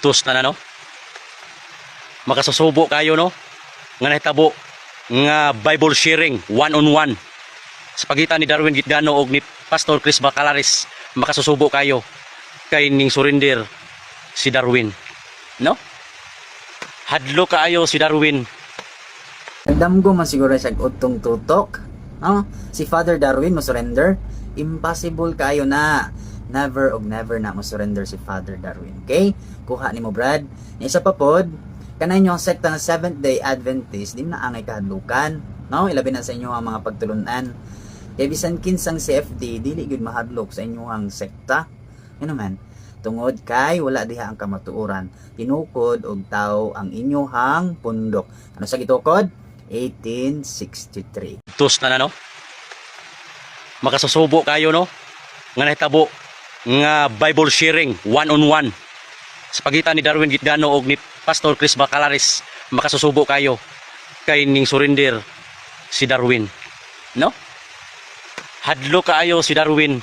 Tos na no? Makasusubo kayo no? Nga nahitabo nga Bible sharing one-on-one sa pagitan ni Darwin Gitgano o ni Pastor Chris Bacalaris. Makasusubo kayo kay ning surrender si Darwin no? Hadlo kaayo si Darwin. Nagdamgo man siguro siya utong tutok, no? Si Father Darwin mo surrender, impossible kayo na. Never og never na mo surrender si Father Darwin. Okay? Kuha nimo Brad. Ni isa pa pod, kanay yung sekta ng Seventh-day Adventist, di na angay kahadlukan, no? Ilabi na sa inyo ang mga pagtulunan. Kaya bisan kinsang CFD, dili gud mahadlok sa inyong sekta. Ano man? Tungod kay wala diha ang kamatuoran. Tinukod og tao ang inyong pundok. Ano sa gitukod? 1863. Tos na no? Makasusubo kayo no? Nga nahitabo nga Bible sharing one-on-one sa pagitan ni Darwin Gitgano o ni Pastor Chris Bacalaris. Makasusubo kayo kay ning surrender si Darwin no? Hadlo kaayo si Darwin.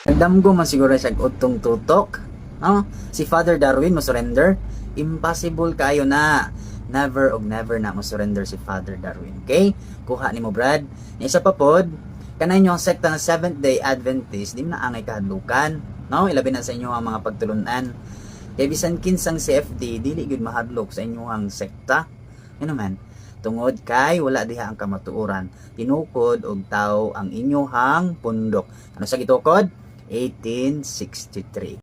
Nagdamgo man siguro siya utong tutok, no? Si Father Darwin mo surrender, impossible kayo na. Never og never na mo surrender si Father Darwin. Okay? Kuha nimo Brad. Ni isa pa pod, kanay yung sekta ng Seventh-day Adventist, di na angay kahadlukan, no? Ilabi na sa inyo ang mga pagtulunan. Kaya bisan kinsang CFD, dili gud mahadlok sa inyong sekta. Ano man? Tungod kay wala diha ang kamatuoran. Tinukod og tao ang inyong pundok. Ano sa gitukod? 1863.